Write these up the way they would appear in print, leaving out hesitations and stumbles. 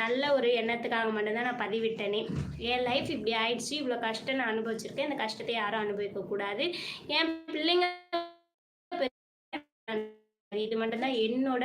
நல்ல ஒரு எண்ணத்துக்காக மட்டும்தான் நான் பதிவிட்டேனே. என் லைஃப் இப்படி ஆயிடுச்சு, இவ்வளோ கஷ்டம் நான் அனுபவிச்சிருக்கேன். இந்த கஷ்டத்தை யாரும் அனுபவிக்கக்கூடாது. என் பிள்ளைங்க இது மட்டும்தான் என்னோட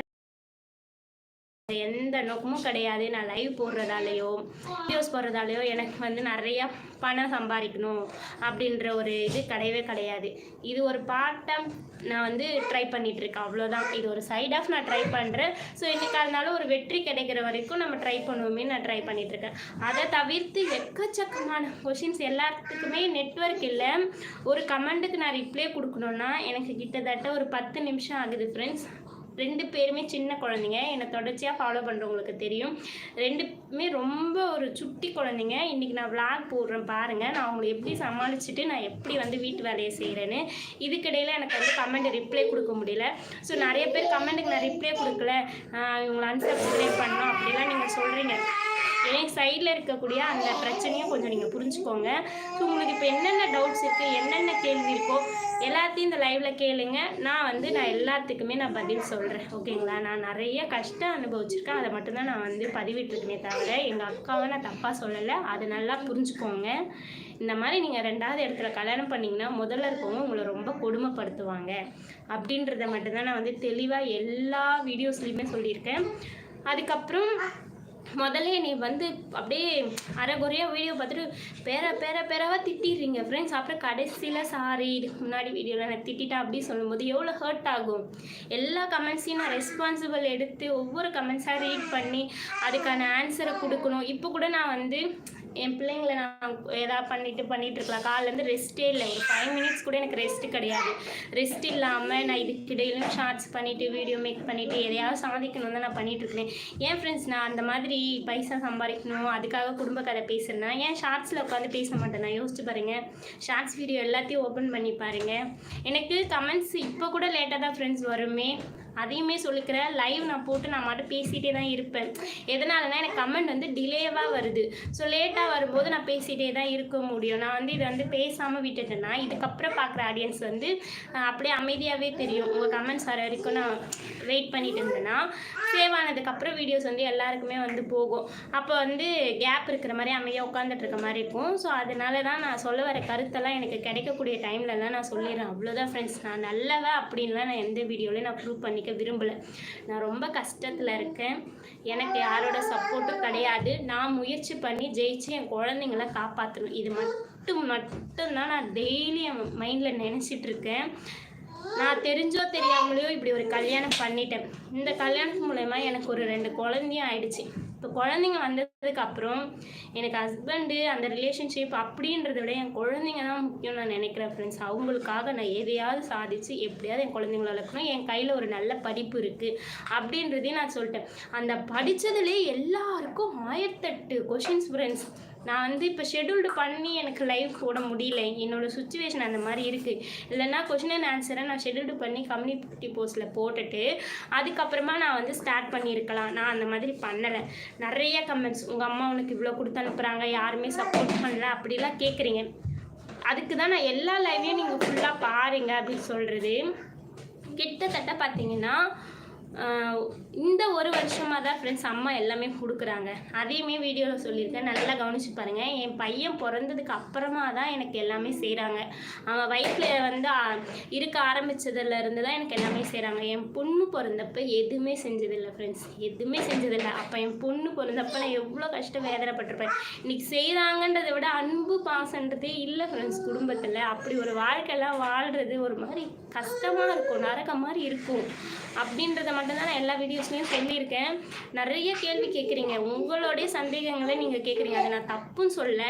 எந்த நோக்கமும் கிடையாது. நான் லைவ் போடுறதாலேயோ வீடியோஸ் போடுறதாலேயோ எனக்கு வந்து நிறையா பணம் சம்பாதிக்கணும் அப்படின்ற ஒரு இது கிடையவே கிடையாது. இது ஒரு பார்ட் டைம் நான் வந்து ட்ரை பண்ணிகிட்ருக்கேன், அவ்வளோதான். இது ஒரு சைட் ஆஃப் நான் ட்ரை பண்ணுறேன். ஸோ என்றைக்கா இருந்தாலும் ஒரு வெற்றி கிடைக்கிற வரைக்கும் நம்ம ட்ரை பண்ணுவோமே நான் ட்ரை பண்ணிகிட்ருக்கேன். அதை தவிர்த்து எக்கச்சக்கமான கொஷின்ஸ் எல்லாத்துக்குமே நெட்வொர்க் இல்லை. ஒரு கமெண்ட்டுக்கு நான் ரிப்ளை கொடுக்கணுன்னா எனக்கு கிட்டத்தட்ட ஒரு 10 நிமிஷம் ஆகுது ஃப்ரெண்ட்ஸ். 2 பேருமே சின்ன குழந்தைங்க, என்னை தொடர்ச்சியாக ஃபாலோ பண்ணுறவங்களுக்கு தெரியும். 2மே ரொம்ப ஒரு சுட்டி குழந்தைங்க. இன்றைக்கி நான் விளாக் போடுறேன் பாருங்கள். நான் அவங்களை எப்படி சமாளிச்சுட்டு நான் எப்படி வந்து வீட்டு வேலையை செய்கிறேன்னு. இதுக்கிடையில் எனக்கு வந்து கமெண்ட் ரிப்ளை கொடுக்க முடியல. ஸோ நிறைய பேர் கமெண்ட்டுக்கு நான் ரிப்ளை கொடுக்கல, இவங்களை அன்சப்ஸ்கிரைப் பண்ணோம் அப்படிலாம் நீங்கள் சொல்கிறீங்க. எனக்கு சைடில் இருக்கக்கூடிய அந்த பிரச்சனையும் கொஞ்சம் நீங்கள் புரிஞ்சுக்கோங்க. ஸோ உங்களுக்கு இப்போ என்னென்ன டவுட்ஸ் இருக்குது, என்னென்ன கேள்வி இருக்கோ எல்லாத்தையும் இந்த லைவில் கேளுங்க. நான் எல்லாத்துக்குமே நான் பதில் சொல்கிறேன், ஓகேங்களா? நான் நிறைய கஷ்டம் அனுபவிச்சிருக்கேன், அதை மட்டும்தான் நான் வந்து பதிவிட்டுருக்கேனே தவிர எங்கள் அக்காவை நான் தப்பாக சொல்லலை. அதை நல்லா புரிஞ்சுக்கோங்க. இந்த மாதிரி நீங்கள் 2வது இடத்துல கல்யாணம் பண்ணிங்கன்னா முதல்ல இருக்கவங்க உங்களை ரொம்ப கொடுமைப்படுத்துவாங்க அப்படின்றத மட்டும்தான் நான் வந்து தெளிவாக எல்லா வீடியோஸ்லையுமே சொல்லியிருக்கேன். அதுக்கப்புறம் முதல்ல நீ வந்து அப்படியே அரைகுறையாக வீடியோ பார்த்துட்டு பேராவாக திட்டிடுறீங்க ஃப்ரெண்ட்ஸ். அப்புறம் கடைசியில் சாரி, இதுக்கு முன்னாடி வீடியோவில் நான் திட்டேன் அப்படி சொல்லும்போது எவ்வளோ ஹர்ட் ஆகும். எல்லா கமெண்ட்ஸையும் நான் ரெஸ்பான்சிபிள் எடுத்து ஒவ்வொரு கமெண்ட்ஸாக ரீட் பண்ணி அதுக்கான ஆன்சரை கொடுக்கணும். இப்போ கூட நான் வந்து என் பிள்ளைங்களை நான் எதாவது பண்ணிகிட்டு இருக்கலாம். காலையிலேருந்து ரெஸ்ட்டே இல்லை. ஒரு 5 மினிட்ஸ் கூட எனக்கு ரெஸ்ட்டு கிடையாது. ரெஸ்ட் இல்லாமல் நான் இதுக்கிடையிலும் ஷார்ட்ஸ் பண்ணிவிட்டு வீடியோ மேக் பண்ணிவிட்டு எதையாவது சாதிக்கணும் தான் நான் பண்ணிகிட்ருக்கேன். ஏன் ஃப்ரெண்ட்ஸ், நான் அந்த மாதிரி பைசா சம்பாதிக்கணும் அதுக்காக குடும்ப கதை பேசுகிறேன்னா ஏன் ஷார்ட்ஸில் உட்காந்து பேச மாட்டேன்? நான் யோசிச்சு பாருங்கள். ஷார்ட்ஸ் வீடியோ எல்லாத்தையும் ஓப்பன் பண்ணி பாருங்கள். எனக்கு கமெண்ட்ஸ் இப்போ கூட லேட்டாக தான் ஃப்ரெண்ட்ஸ் வருமே. அதையுமே சொல்லிக்கிறேன். லைவ் நான் போட்டு நான் மட்டும் பேசிகிட்டே தான் இருப்பேன். எதனாலனா எனக்கு கமெண்ட் வந்து டிலேவாக வருது. ஸோ லேட்டாக வரும்போது நான் பேசிகிட்டே தான் இருக்க முடியும். நான் வந்து இதை வந்து பேசாமல் விட்டுட்டேன்னா இதுக்கப்புறம் பார்க்குற ஆடியன்ஸ் வந்து அப்படியே அமைதியாகவே தெரியும். உங்கள் கமெண்ட்ஸ் வர வரைக்கும் நான் வெயிட் பண்ணிட்டு இருந்தேன்னா சேவ் ஆனதுக்கப்புறம் வீடியோஸ் வந்து எல்லாருக்குமே வந்து போகும். அப்போ வந்து கேப் இருக்கிற மாதிரி அமைதியாக உட்காந்துட்டு இருக்க மாதிரி இருக்கும். ஸோ அதனால தான் நான் சொல்ல வர கருத்தெல்லாம் எனக்கு கிடைக்கக்கூடிய டைம்லலாம் நான் சொல்லிடுறேன். அவ்வளோதான் ஃப்ரெண்ட்ஸ். நான் நல்லவா அப்படின்லாம் நான் எந்த வீடியோலையும் நான் ப்ரூவ் பண்ணிக்க விரும்பலை. நான் ரொம்ப கஷ்டத்தில் இருக்கேன். எனக்கு யாரோட சப்போர்ட்டும் கிடையாது. நான் முயற்சி பண்ணி ஜெயிச்சு என் குழந்தைங்கள காப்பாற்றணும். இது மட்டும்தான் நான் டெய்லி என் மைண்டில் நினச்சிட்ருக்கேன். நான் தெரிஞ்சோ தெரியாமலையோ இப்படி ஒரு கல்யாணம் பண்ணிட்டேன். இந்த கல்யாணத்து மூலமா எனக்கு ஒரு 2 குழந்தையும் ஆயிடுச்சு. இப்போ குழந்தைங்க வந்ததுக்கப்புறம் எனக்கு ஹஸ்பண்டு அந்த ரிலேஷன்ஷிப் அப்படின்றத விட என் குழந்தைங்க தான் முக்கியம் நான் நினைக்கிறேன் ஃப்ரெண்ட்ஸ். அவங்களுக்காக நான் எதையாவது சாதித்து எப்படியாவது என் குழந்தைங்கள வளர்க்கணும். என் கையில் ஒரு நல்ல படிப்பு இருக்குது அப்படின்றதையும் நான் சொல்லிட்டேன். அந்த படித்ததுலேயே எல்லாருக்கும் 1008 கொஷின்ஸ் ஃப்ரெண்ட்ஸ். நான் வந்து இப்போ ஷெட்யூல்டு பண்ணி எனக்கு லைவ் போட முடியல. என்னோடய சுச்சுவேஷன் அந்த மாதிரி இருக்குது. இல்லைன்னா கொஷின் அண்ட் ஆன்சரை நான் ஷெட்யூல்டு பண்ணி கம்யூனிட்டி போஸ்ட்டில் போட்டுட்டு அதுக்கப்புறமா நான் வந்து ஸ்டார்ட் பண்ணியிருக்கலாம். நான் அந்த மாதிரி பண்ணலை. நிறைய கமெண்ட்ஸ், உங்கள் அம்மா உனக்கு இவ்வளோ கொடுத்து அனுப்புகிறாங்க, யாருமே சப்போர்ட் பண்ணல அப்படிலாம் கேட்குறீங்க. அதுக்கு தான் நான் எல்லா லைவையும் நீங்கள் ஃபுல்லாக பாருங்கள் அப்படின்னு சொல்கிறது. கிட்டத்தட்ட பார்த்தீங்கன்னா இந்த ஒரு வருஷமாக தான் ஃப்ரெண்ட்ஸ் அம்மா எல்லாமே கொடுக்குறாங்க. அதையுமே வீடியோவில் சொல்லியிருக்கேன், நல்லா கவனிச்சு பாருங்கள். என் பையன் பிறந்ததுக்கு அப்புறமா தான் எனக்கு எல்லாமே செய்கிறாங்க. அவன் வயிற்றில் வந்து இருக்க ஆரம்பித்ததுலேருந்து தான் எனக்கு எல்லாமே செய்கிறாங்க. என் பொண்ணு பிறந்தப்போ எதுவுமே செஞ்சதில்லை ஃப்ரெண்ட்ஸ், எதுவுமே செஞ்சதில்லை. அப்போ என் பொண்ணு பிறந்தப்போ நான் எவ்வளோ கஷ்டம் வேதனைப்பட்டிருப்பேன். இன்றைக்கி செய்கிறாங்கன்றதை விட அன்பு பாசன்றதே இல்லை ஃப்ரெண்ட்ஸ் குடும்பத்தில். அப்படி ஒரு வாழ்க்கையெல்லாம் வாழ்கிறது ஒரு மாதிரி கஷ்டமாக இருக்கும், நரக மாதிரி இருக்கும். அப்படின்றத மட்டும்தான் நான் எல்லா வீடியோஸ்லையும் சொல்லியிருக்கேன். நிறைய கேள்வி கேட்குறீங்க, உங்களுடைய சந்தேகங்களை நீங்கள் கேட்குறீங்க. அதை நான் தப்புன்னு சொல்ல.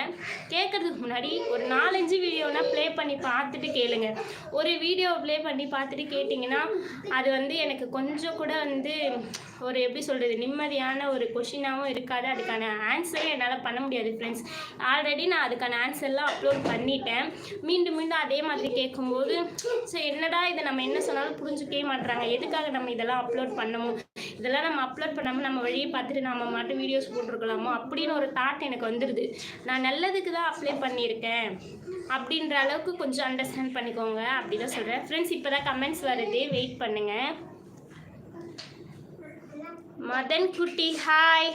கேட்குறதுக்கு முன்னாடி ஒரு 4-5 வீடியோனா ப்ளே பண்ணி பார்த்துட்டு கேளுங்க. ஒரு வீடியோ ப்ளே பண்ணி பார்த்துட்டு கேட்டிங்கன்னா அது வந்து எனக்கு கொஞ்சம் கூட வந்து ஒரு எப்படி சொல்கிறது நிம்மதியான ஒரு கொஷினாகவும் இருக்காது. அதுக்கான ஆன்சரே என்னால் பண்ண முடியாது ஃப்ரெண்ட்ஸ். ஆல்ரெடி நான் அதுக்கான ஆன்சர்லாம் அப்லோட் பண்ணிட்டேன். மீண்டும் மீண்டும் அதே மாதிரி கேட்கும்போது சரி என்னடா இதை நம்ம என்ன சொன்னாலும் புரிஞ்சுக்கவே மாட்டுறாங்க, எதுக்காக நம்ம இதெல்லாம் அப்லோட் பண்ணமோ, இதெல்லாம் நம்ம அப்லோட் பண்ணாமல் நம்ம வழியை பார்த்துட்டு நம்ம மட்டும் வீடியோஸ் போட்டிருக்கலாமோ அப்படின்னு ஒரு தாட் எனக்கு வந்துடுது. நான் நல்லதுக்கு தான் அப்ளை பண்ணியிருக்கேன் அப்படின்ற அளவுக்கு கொஞ்சம் அண்டர்ஸ்டாண்ட் பண்ணிக்கோங்க அப்படி தான் சொல்கிறேன் ஃப்ரெண்ட்ஸ். இப்போ தான் கமெண்ட்ஸ் வருது, வெயிட் பண்ணுங்கள். மதன் குட்டி ஹாய்.